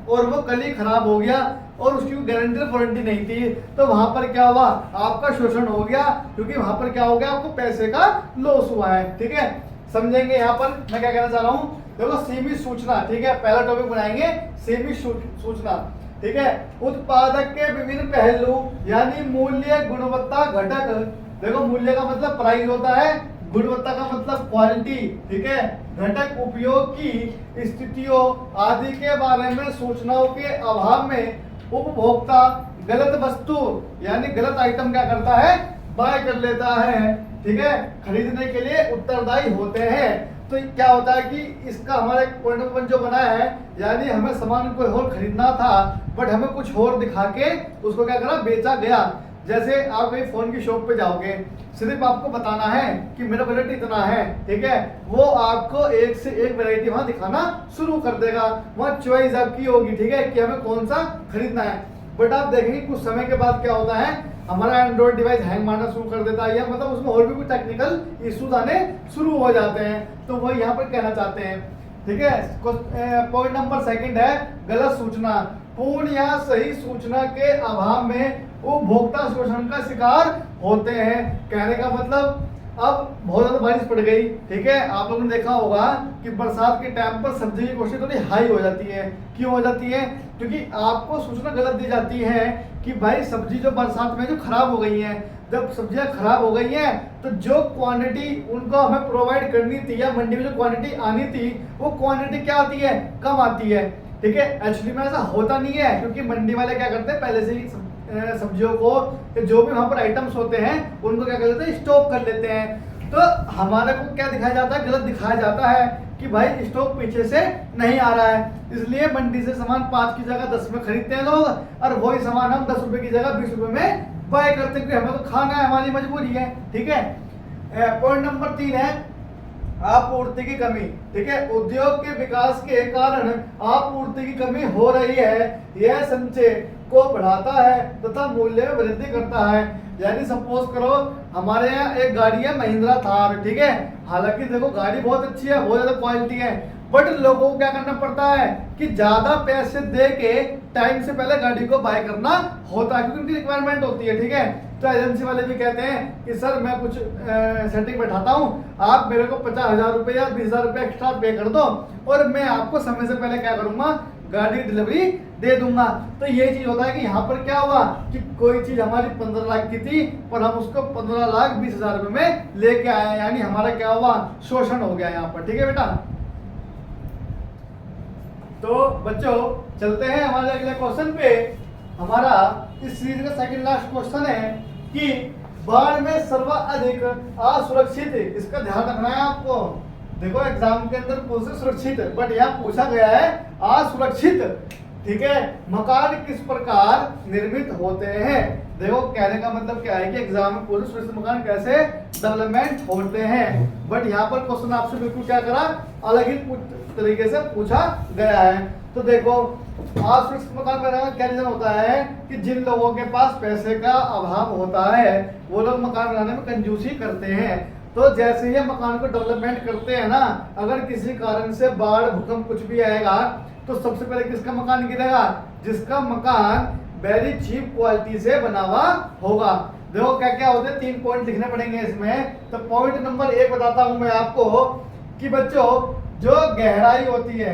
और वो कल ही खराब हो गया और उसकी गारंटी वारंटी नहीं थी, तो वहां पर क्या हुआ, आपका शोषण हो गया। क्योंकि वहां पर क्या हो गया, आपको पैसे का लॉस हुआ है। ठीक है। समझेंगे यहाँ पर मैं क्या कहना चाह रहा हूँ। देखो सीमित सूचना। ठीक है। पहला टॉपिक बनाएंगे सीमित सूचना। ठीक है। उत्पादक के विभिन्न पहलू यानी मूल्य, गुणवत्ता, घटक। देखो मूल्य का मतलब प्राइस होता है, गुणवत्ता का मतलब क्वालिटी। ठीक है। घटक उपयोग की स्थितियों आदि के बारे में सूचनाओं के अभाव में उपभोक्ता गलत वस्तु यानी गलत आइटम क्या करता है, बाय कर लेता है। ठीक है। खरीदने के लिए उत्तरदायी होते हैं। तो क्या होता है कि इसका हमारा एक पॉइंट ऑफ व्यू जो बनाया है, यानी हमें सामान कोई और खरीदना था बट हमें कुछ और दिखा के उसको क्या करा, बेचा गया। जैसे आप कहीं फोन की शॉप पे जाओगे, सिर्फ आपको बताना है कि मेरा बजट इतना है। ठीक है। वो आपको एक से एक वैरायटी वहां दिखाना शुरू कर देगा। वहां चॉइस आपकी होगी। ठीक है, कि हमें कौन सा खरीदना है। बट आप देखेंगे कुछ समय के बाद क्या होता है, हमारा एंड्रॉइड डिवाइस हैंग मारना शुरू कर देता है, या मतलब उसमें और भी कुछ टेक्निकल इश्यूज आने शुरू हो जाते हैं। तो वो यहाँ पर कहना चाहते हैं। ठीक है। पॉइंट नंबर 2 है गलत सूचना। पूर्ण या सही सूचना के अभाव में उपभोक्ता शोषण का शिकार होते हैं। कहने का मतलब अब बहुत ज्यादा बारिश पड़ गई। ठीक है। आप लोगों ने देखा होगा कि बरसात के टाइम पर सब्जी की कॉस्ट थोड़ी हाई हो जाती है। क्यों हो जाती है? क्योंकि आपको सूचना गलत दी जाती है कि भाई सब्जी जो बरसात में जो खराब हो गई है। जब सब्जियां खराब हो गई हैं तो जो क्वांटिटी उनको हमें प्रोवाइड करनी थी या मंडी में जो क्वांटिटी आनी थी वो क्वांटिटी क्या आती है, कम आती है। ठीक है, एक्चुअली में ऐसा होता नहीं है, क्योंकि मंडी वाले क्या करते हैं पहले से ही सब्जियों को जो भी वहां पर आइटम्स होते हैं उनको क्या कर लेते हैं, स्टॉक कर लेते हैं। तो हमारे को क्या दिखाया जाता है, गलत दिखाया जाता है कि भाई स्टॉक पीछे से नहीं आ रहा है, इसलिए मंडी से सामान 5 की जगह 10 में खरीदते हैं लोग, और वही सामान हम 10 रुपए की जगह 20 रुपए में बाय करते हैं, हमें तो खाना है, हमारी मजबूरी है। ठीक है, पॉइंट नंबर 3 है आपूर्ति की कमी। ठीक है, उद्योग के विकास के कारण आपूर्ति की कमी हो रही है, यह संचय को बढ़ाता है तथा मूल्य में वृद्धि करता है। यानी सपोज करो हमारे यहाँ एक गाड़ी है महिंद्रा थार, ठीक है, हालांकि देखो गाड़ी बहुत अच्छी है, बहुत ज्यादा क्वालिटी है, बट लोगों को क्या करना पड़ता है कि ज्यादा पैसे दे के टाइम से पहले गाड़ी को बाय करना होता है, क्योंकि उनकी रिक्वायरमेंट होती है। ठीक है, तो एजेंसी वाले भी कहते हैं कि सर मैं कुछ सेटिंग बैठाता हूँ, आप मेरे को 50,000 रुपये या 20,000 रुपये एक्स्ट्रा पे कर दो और मैं आपको समय से पहले क्या करूंगा, गाड़ी डिलीवरी दे दूंगा। तो ये चीज होता है कि यहाँ पर क्या हुआ कि कोई चीज हमारी 15 लाख की थी और हम उसको 15,20,000 रुपए में लेके आए, यानी हमारा क्या हुआ, शोषण हो गया यहाँ पर। ठीक है बेटा, तो बच्चों चलते हैं हमारे अगले क्वेश्चन पे। हमारा इस सीरीज का सेकंड लास्ट क्वेश्चन है कि बाढ़ में सर्वाधिक असुरक्षित, इसका ध्यान रखना है आपको। देखो एग्जाम के अंदर पूछे सुरक्षित, बट यहाँ पूछा गया है असुरक्षित। ठीक है, मकान किस प्रकार निर्मित होते हैं। देखो कहने का मतलब क्या है कि एग्जाम में पूछे सुरक्षित मकान कैसे डेवलपमेंट होते हैं, बट यहाँ पर क्वेश्चन आपसे बिल्कुल क्या करा, अलग ही तरीके से पूछा गया है। तो देखो असुरक्षित मकान बनाने का क्या रीजन होता है कि जिन लोगों के पास पैसे का अभाव होता है वो लोग मकान बनाने में कंजूसी करते हैं। तो जैसे ही मकान को डेवलपमेंट करते हैं ना, अगर किसी कारण से बाढ़ भूकंप कुछ भी आएगा तो सबसे पहले किसका मकान गिरेगा, जिसका मकान वेरी चीप क्वालिटी से बना हुआ होगा। देखो क्या क्या होते हैं, 3 पॉइंट लिखने पड़ेंगे इसमें। तो पॉइंट नंबर 1 बताता हूं मैं आपको कि बच्चों जो गहराई होती है,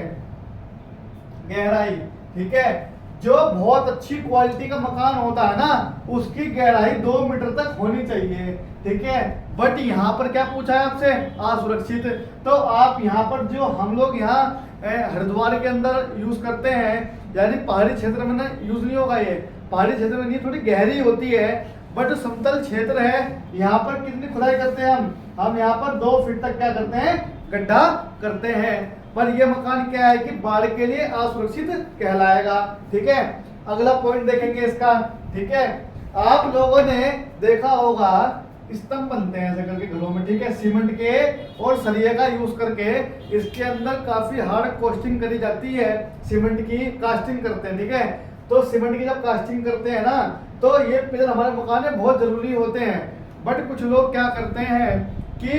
गहराई, ठीक है, जो बहुत अच्छी क्वालिटी का मकान होता है ना उसकी गहराई 2 मीटर तक होनी चाहिए। ठीक है, बट यहाँ पर क्या पूछा है आपसे, असुरक्षित। तो आप यहाँ पर जो हम लोग यहाँ हरिद्वार के अंदर यूज करते हैं, यानी पहाड़ी क्षेत्र में ना यूज नहीं होगा, ये पहाड़ी क्षेत्र में ये थोड़ी गहरी होती है, बट समतल क्षेत्र है यहाँ पर कितनी खुदाई करते हैं हम यहाँ पर 2 फीट तक क्या करते हैं, गड्ढा करते हैं। पर ये मकान क्या है कि बाढ़ के लिए असुरक्षित कहलाएगा। ठीक है, अगला पॉइंट देखेंगे इसका। ठीक है, आप लोगों ने देखा होगा स्तंभ बनते हैं ऐसे करके घरों में, ठीक है, सीमेंट के और सरिये का यूज करके, इसके अंदर काफी हार्ड कास्टिंग करी जाती है, सीमेंट की कास्टिंग करते हैं। ठीक है, तो सीमेंट की जब कास्टिंग करते हैं ना तो ये पिलर हमारे मकान में बहुत जरूरी होते हैं, बट कुछ लोग क्या करते हैं कि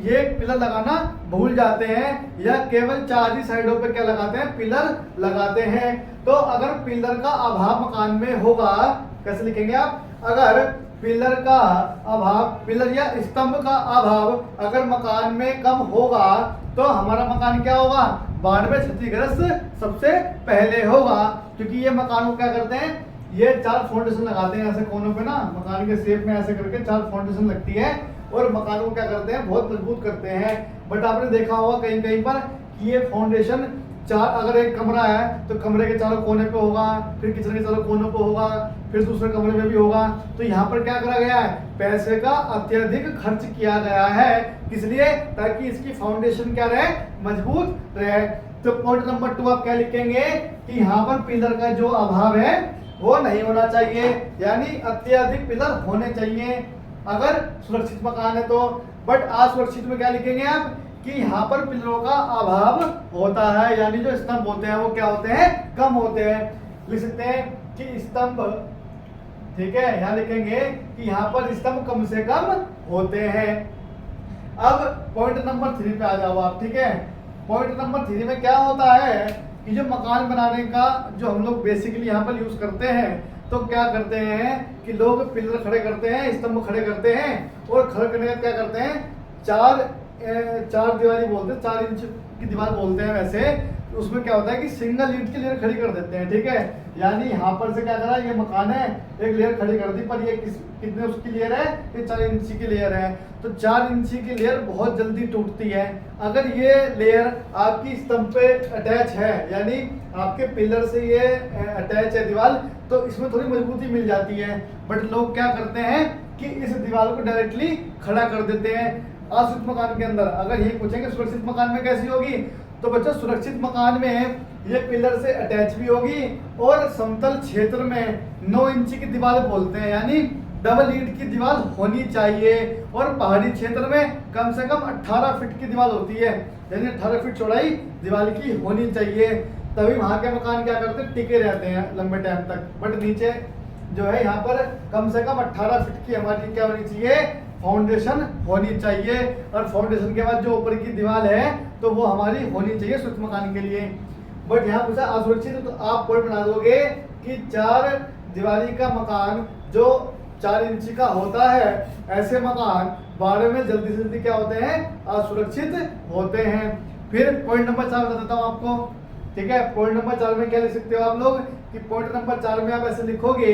ये पिलर लगाना भूल जाते हैं या केवल 4 ही साइडों पे क्या लगाते हैं, पिलर लगाते हैं। तो अगर पिलर का अभाव मकान में होगा, कैसे लिखेंगे आप, अगर पिलर का अभाव, पिलर या स्तंभ का अभाव अगर मकान में कम होगा तो हमारा मकान क्या होगा, बाढ़ में क्षतिग्रस्त सबसे पहले होगा। क्योंकि ये मकान को क्या करते हैं, ये 4 फाउंडेशन लगाते हैं ऐसे कोनों पे ना, मकान के शेप में ऐसे करके 4 फाउंडेशन लगती है और मकान को क्या करते हैं, बहुत मजबूत करते हैं। बट आपने देखा होगा कहीं कहीं पर कि ये फाउंडेशन 4, अगर एक कमरा है तो कमरे के चारों कोने पे होगा, फिर किचन के चारों कोनों पे होगा, फिर दूसरे कमरे में भी होगा। तो यहाँ पर क्या करा गया है, पैसे का अत्यधिक खर्च किया गया है, इसलिए ताकि इसकी फाउंडेशन क्या रहे, मजबूत रहे। तो पॉइंट नंबर 2 आप क्या लिखेंगे कि यहाँ पर पिलर का जो अभाव है वो नहीं होना चाहिए, यानी अत्यधिक पिलर होने चाहिए अगर सुरक्षित मकान है तो। बट असुरक्षित में क्या लिखेंगे आप कि यहाँ पर पिलरों का अभाव होता है, यानी जो स्तंभ होते हैं वो क्या होते हैं, कम होते हैं। लिख सकते हैं कि स्तंभ, ठीक है, यहाँ लिखेंगे कि यहाँ पर स्तंभ कम से कम होते हैं। अब पॉइंट नंबर 3 पे आ जाओ आप। ठीक है, पॉइंट नंबर 3 में क्या होता है कि जो मकान बनाने का जो हम लोग बेसिकली यहाँ पर यूज करते हैं, तो क्या करते हैं कि लोग पिलर खड़े करते हैं, स्तंभ खड़े करते हैं और खड़े करने का क्या करते हैं, 4 दीवारी बोलते हैं, 4 इंच की दीवार बोलते हैं वैसे। उसमें क्या होता है कि सिंगल ईंट की लेयर खड़ी कर देते हैं, ठीक है। यानी यहाँ पर से क्या करा, ये मकान है, एक लेयर खड़ी कर दी, पर ये कितने उसकी लेयर है, ये 4 इंची की लेयर है। तो 4 इंची की लेयर बहुत जल्दी टूटती है। अगर ये लेयर आपकी स्तंभ पे अटैच है, यानी आपके पिलर से ये अटैच है दीवार, तो इसमें थोड़ी मजबूती मिल जाती है। बट लोग क्या करते हैं कि इस दीवार को डायरेक्टली खड़ा कर देते हैं असुरक्षित मकान के अंदर। अगर ये पूछेंगे सुरक्षित मकान में कैसी होगी, तो बच्चों सुरक्षित मकान में ये पिलर से अटैच भी होगी और समतल क्षेत्र में 9 इंची की दीवार बोलते हैं, यानी डबल ईंट की दीवार होनी चाहिए। और पहाड़ी क्षेत्र में कम से कम 18 फीट की दीवार होती है, यानी 18 फीट चौड़ाई दीवार की होनी चाहिए। तभी वहां के मकान क्या करते हैं, टिके रहते हैं लंबे टाइम तक। बट नीचे जो है यहाँ पर कम से कम 18 फीट की हमारी क्या होनी चाहिए, फाउंडेशन होनी चाहिए। और फाउंडेशन के बाद जो ऊपर की दीवार है तो वो हमारी होनी चाहिए सुरक्षित मकान के लिए। बट यहाँ पूछा असुरक्षित, तो आप पॉइंट बना दोगे कि 4 दीवारी का मकान जो 4 इंची का होता है, ऐसे मकान बाड़े में जल्दी से जल्दी क्या होते हैं, असुरक्षित होते हैं। फिर पॉइंट नंबर 4 बता देता हूँ आपको, ठीक है। पॉइंट नंबर 4 में क्या लिख सकते हो आप लोग कि पॉइंट नंबर 4 में आप ऐसे लिखोगे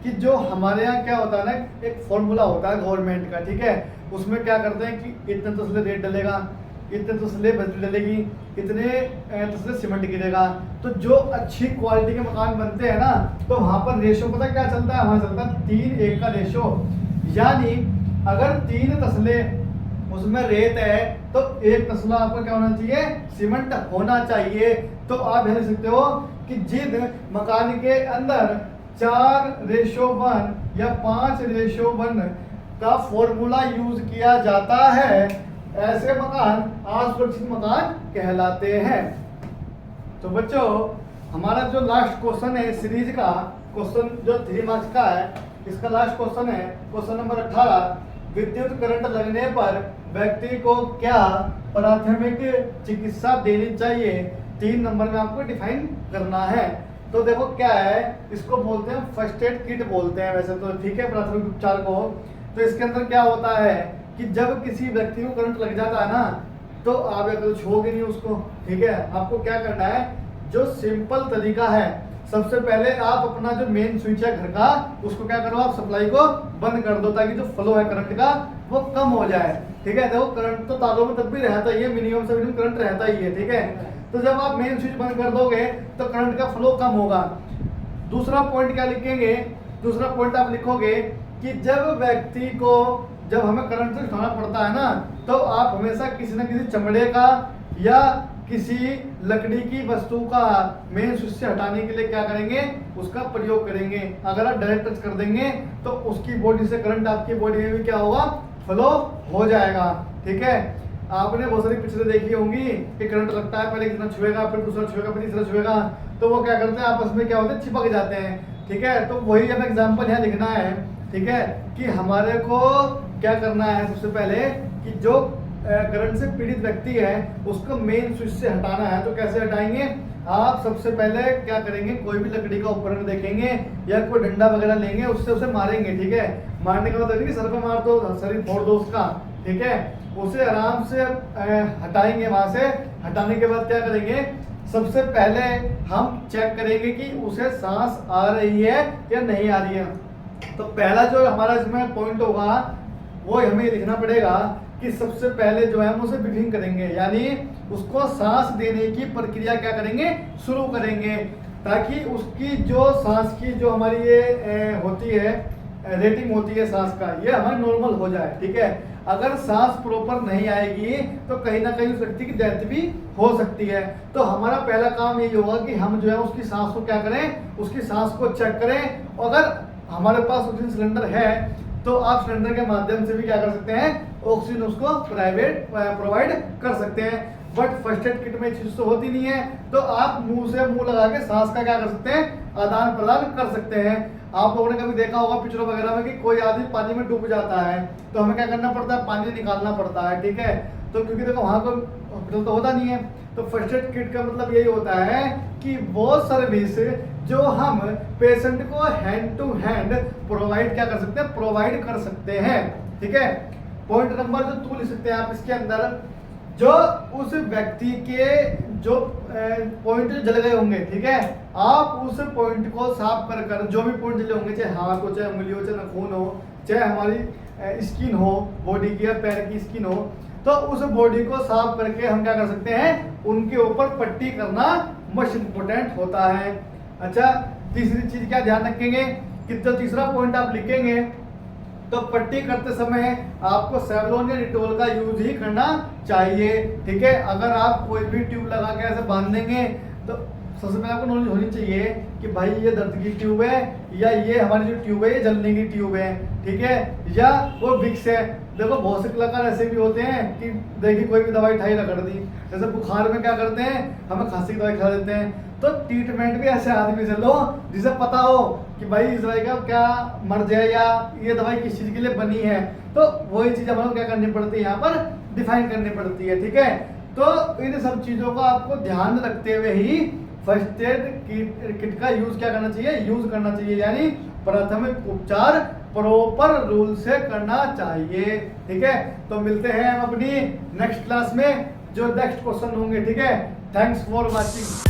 कि जो हमारे यहाँ क्या होता है ना, एक फॉर्मूला होता है गवर्नमेंट का, ठीक है। उसमें क्या करते हैं कि इतने तसले रेत डलेगा, इतने तसले बजरी डलेगी, इतने तसले सीमेंट गिरेगा। तो जो अच्छी क्वालिटी के मकान बनते हैं ना, तो वहां पर रेशो पता क्या चलता है, वहां चलता है 3:1 का रेशो। यानी अगर 3 तसले उसमें रेत है तो 1 तसला आपको क्या होना चाहिए, सीमेंट होना चाहिए। तो आप कह सकते हो कि जिन मकान के अंदर 4:1 या 5:1 का फॉर्मूला यूज किया जाता है, ऐसे मकान असुरक्षित मकान कहलाते हैं। तो बच्चों हमारा जो लास्ट क्वेश्चन है सीरीज का, क्वेश्चन जो 3 मार्क्स का है, इसका लास्ट क्वेश्चन है क्वेश्चन नंबर 18। विद्युत करंट लगने पर व्यक्ति को क्या प्राथमिक चिकित्सा देनी चाहिए, 3 नंबर में आपको डिफाइन करना है। तो देखो क्या है, इसको बोलते हैं फर्स्ट एड किट बोलते हैं वैसे तो, ठीक है, प्राथमिक उपचार को। तो इसके अंदर क्या होता है कि जब किसी व्यक्ति को करंट लग जाता है ना, तो आप या तो छोड़ोगे नहीं उसको, ठीक है। आपको क्या करना है, जो सिंपल तरीका है, सबसे पहले आप अपना जो मेन स्विच है घर का, उसको क्या करो, आप सप्लाई को बंद कर दो, ताकि जो फ्लो है करंट का वो कम हो जाए, ठीक है। देखो करंट तो तारों में तब भी रहता ही है, मिनिमम से मिनिमम करंट रहता ही है, ठीक है। तो जब आप मेन स्विच बंद कर दोगे तो करंट का फ्लो कम होगा। दूसरा पॉइंट क्या लिखेंगे, दूसरा पॉइंट आप लिखोगे कि जब व्यक्ति को, जब हमें करंट से उठाना पड़ता है ना, तो आप हमेशा किसी न किसी चमड़े का या किसी लकड़ी की वस्तु का मेन स्विच से हटाने के लिए क्या करेंगे, उसका प्रयोग करेंगे। अगर आप डायरेक्ट टच कर देंगे तो उसकी बॉडी से करंट आपकी बॉडी में भी क्या होगा, फ्लो हो जाएगा, ठीक है। आपने बहुत सारी पिक्चरें देखी होंगी कि करंट लगता है, पहले कितना छुएगा, फिर दूसरा छुएगा, फिर तीसरा छुएगा, तो वो क्या करते हैं, आपस में क्या होते हैं, चिपक जाते हैं, ठीक है। तो वही हमें एग्जाम्पल यहाँ लिखना है, ठीक है, कि हमारे को क्या करना है, सबसे पहले कि जो करंट से पीड़ित व्यक्ति है उसको मेन स्विच से हटाना है। तो कैसे हटाएंगे, आप सबसे पहले क्या करेंगे, कोई भी लकड़ी का उपकरण देखेंगे या कोई डंडा वगैरह लेंगे, उससे उसे मारेंगे, ठीक है। मारने का मतलब सर पे मार दो, शरीर फोड़ दो उसका, ठीक है। उसे आराम से हटाएंगे, वहां से हटाने के बाद क्या करेंगे, सबसे पहले हम चेक करेंगे कि उसे सांस आ रही है या नहीं आ रही है। तो पहला जो हमारा इसमें पॉइंट होगा वो हमें लिखना पड़ेगा कि सबसे पहले जो है हम उसे ब्रीथिंग करेंगे, यानी उसको सांस देने की प्रक्रिया क्या करेंगे, शुरू करेंगे, ताकि उसकी जो सांस की जो हमारी ये होती है रेटिंग होती है सांस का, ये हमारी नॉर्मल हो जाए, ठीक है। अगर सांस प्रॉपर नहीं आएगी तो कहीं ना कहीं उस व्यक्ति की डेथ भी हो सकती है। तो हमारा पहला काम यही होगा कि हम जो है उसकी सांस को क्या करें, उसकी सांस को चेक करें। अगर हमारे पास ऑक्सीजन सिलेंडर है तो आप सिलेंडर के माध्यम से भी क्या कर सकते हैं, ऑक्सीजन उसको प्रोवाइड कर सकते हैं। बट फर्स्ट एड किट में चीज तो होती नहीं है, तो आप मुंह से मुंह लगा के सांस का क्या कर सकते हैं, आदान प्रदान कर सकते हैं। आप लोगों ने कभी देखा होगा पिक्चरों वगैरह में कि कोई आदमी पानी में डूब जाता है तो हमें क्या करना पड़ता है, पानी निकालना पड़ता है, ठीक है। तो क्योंकि देखो वहां कोई हॉस्पिटल तो होता नहीं है, तो फर्स्ट एड किट का मतलब यही होता है कि वो सर्विस जो हम पेशेंट को हैंड टू हैंड प्रोवाइड क्या कर सकते हैं, प्रोवाइड कर सकते हैं, ठीक है। पॉइंट नंबर जो 2 लिख सकते हैं आप इसके अंदर, जो उस व्यक्ति के जो पॉइंट जल गए होंगे, ठीक है, आप उस पॉइंट को साफ कर कर, जो भी पॉइंट जले होंगे, चाहे हाथ हो, चाहे उंगली हो, चाहे नाखून हो, चाहे हमारी स्किन हो, बॉडी की या पैर की स्किन हो, तो उस बॉडी को साफ करके हम क्या कर सकते हैं, उनके ऊपर पट्टी करना मोस्ट इम्पोर्टेंट होता है। अच्छा, तीसरी चीज क्या ध्यान रखेंगे कि जो तीसरा पॉइंट आप लिखेंगे तो पट्टी करते समय आपको सेवलॉन या डिटोल का यूज ही करना चाहिए, ठीक है। अगर आप कोई भी ट्यूब लगा के ऐसे बांध देंगे तो सबसे पहले आपको नॉलेज होनी चाहिए कि भाई ये दर्द की ट्यूब है या ये हमारी जो ट्यूब है ये जलने की ट्यूब है, ठीक है, या वो विक्स है। देखो बहुत से कलाकार ऐसे भी होते हैं कि देखिए कोई भी दवाई ठाई रगड़ दी, जैसे बुखार में क्या करते हैं, हमें खांसी की दवाई खा देते हैं। तो ट्रीटमेंट भी ऐसे आदमी से लो जिसे पता हो कि भाई इस दवाई का क्या मर्ज है या ये दवाई किस चीज के लिए बनी है, तो वही चीज हमें क्या करनी पड़ती है, यहाँ पर डिफाइन करनी पड़ती है, ठीक है। तो इन सब चीजों का आपको ध्यान रखते हुए ही फर्स्ट एड किट का यूज क्या करना चाहिए, यूज करना चाहिए, यानी प्राथमिक उपचार प्रॉपर रूल से करना चाहिए, ठीक है। तो मिलते हैं हम अपनी नेक्स्ट क्लास में, जो नेक्स्ट क्वेश्चन होंगे, ठीक है। Thanks for watching.